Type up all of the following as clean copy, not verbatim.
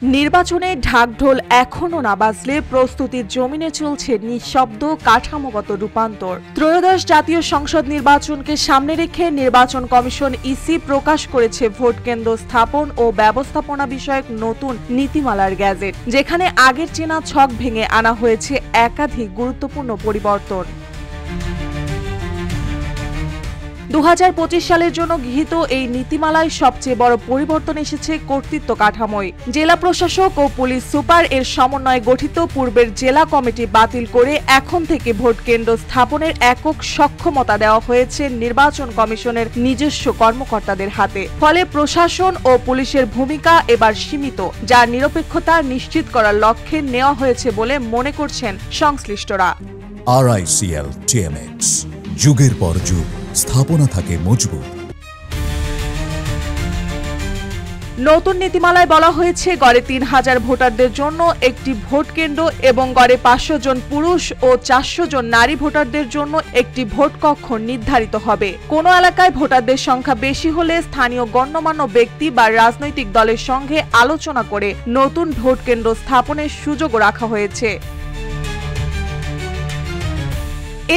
নির্বাচনে ঢাকঢোল এখনো না বাজলে প্রস্তুতির জমিনে চলছে নিঃশব্দ কাঠামোগত রূপান্তর। ত্রয়োদশ জাতীয় সংসদ নির্বাচনকে সামনে রেখে নির্বাচন কমিশন ইসি প্রকাশ করেছে ভোট কেন্দ্র স্থাপন ও ব্যবস্থাপনা বিষয়ক নতুন নীতিমালার গেজেট, যেখানে আগের চেনা ছক ভেঙে আনা হয়েছে একাধিক গুরুত্বপূর্ণ পরিবর্তন। 2025 সালের জন্য গৃহীত এই নীতিমালায় সবচেয়ে বড় পরিবর্তন এসেছে কর্তৃত্ব কাঠামোয়। জেলা প্রশাসক ও পুলিশ সুপার এর সমন্বয়ে গঠিত পূর্বের জেলা কমিটি বাতিল করে এখন থেকে ভোট কেন্দ্র স্থাপনের একক সক্ষমতা দেওয়া হয়েছে নির্বাচন কমিশনের নিজস্ব কর্মকর্তাদের হাতে। ফলে প্রশাসন ও পুলিশের ভূমিকা এবার সীমিত, যা নিরপেক্ষতা নিশ্চিত করার লক্ষ্যে নেওয়া হয়েছে বলে মনে করছেন সংশ্লিষ্টরা। RICL TMX, যুগের পর যুগ স্থাপনা থাকে মজবুত। নতুন নীতিমালায় বলা হয়েছে গড়ে 3000 ভোটারদের জন্য একটি ভোট কেন্দ্র এবং গড়ে 500 জন পুরুষ ও 400 জন নারী ভোটারদের জন্য একটি ভোট কক্ষ নির্ধারিত হবে। কোনো এলাকায় ভোটারদের সংখ্যা বেশি হলে স্থানীয় গণ্যমান্য ব্যক্তি বা রাজনৈতিক দলের সঙ্গে আলোচনা করে নতুন ভোট কেন্দ্র স্থাপনের সুযোগও রাখা হয়েছে।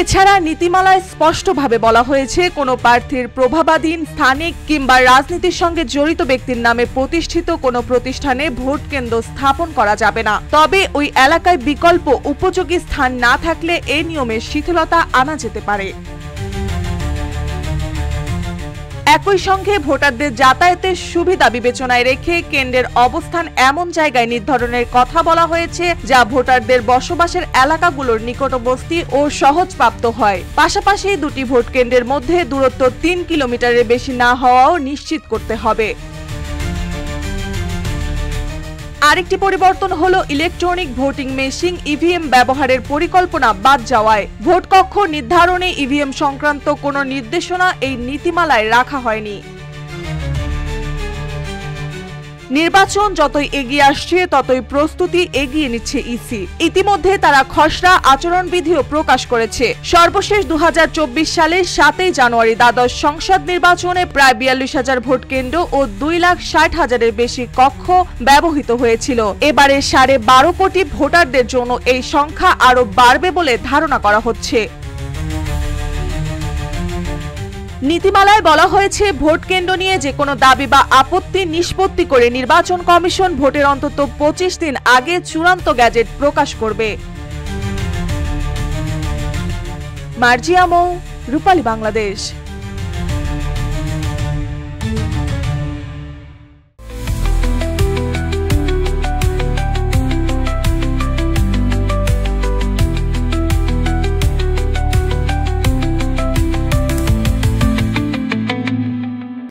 এছাড়া নীতিমালায় স্পষ্টভাবে বলা হয়েছে কোনো প্রার্থীর প্রভাবাধীন স্থানিক কিংবা রাজনীতির সঙ্গে জড়িত ব্যক্তির নামে প্রতিষ্ঠিত কোনো প্রতিষ্ঠানে ভোট কেন্দ্র স্থাপন করা যাবে না। তবে ওই এলাকায় বিকল্প উপযোগী স্থান না থাকলে এই নিয়মের শিথিলতা আনা যেতে পারে। একই সঙ্গে ভোটারদের যাতায়াতের সুবিধা বিবেচনায় রেখে কেন্দ্রের অবস্থান এমন জায়গায় নির্ধারণের কথা বলা হয়েছে যা ভোটারদের বসবাসের এলাকাগুলোর নিকটবর্তী ও সহজপ্রাপ্ত হয়। পাশাপাশি দুটি ভোট কেন্দ্রের মধ্যে দূরত্ব 3 কিলোমিটারের বেশি না হওয়াও নিশ্চিত করতে হবে। আরেকটি পরিবর্তন হলো ইলেকট্রনিক ভোটিং মেশিন ইভিএম ব্যবহারের পরিকল্পনা বাদ যাওয়ায়। ভোট কক্ষ নির্ধারণে ইভিএম সংক্রান্ত কোনো নির্দেশনা এই নীতিমালায় রাখা হয়নি। নির্বাচন যতই এগিয়ে আসছে ততই প্রস্তুতি এগিয়ে নিচ্ছে ইসি। ইতিমধ্যে তারা খসড়া আচরণবিধিও প্রকাশ করেছে। সর্বশেষ 2024 সালের 7 জানুয়ারি দ্বাদশ সংসদ নির্বাচনে প্রায় 42,000 ভোট কেন্দ্র ও 2,60,000-এর বেশি কক্ষ ব্যবহৃত হয়েছিল। এবারে 12.5 কোটি ভোটারদের জন্য এই সংখ্যা আরো বাড়বে বলে ধারণা করা হচ্ছে। নীতিমালায় বলা হয়েছে ভোট কেন্দ্র নিয়ে যে কোনো দাবি বা আপত্তি নিষ্পত্তি করে নির্বাচন কমিশন ভোটের অন্তত 25 দিন আগে চূড়ান্ত গেজেট প্রকাশ করবে। মার্জিয়া মৌ, রূপালী বাংলাদেশ।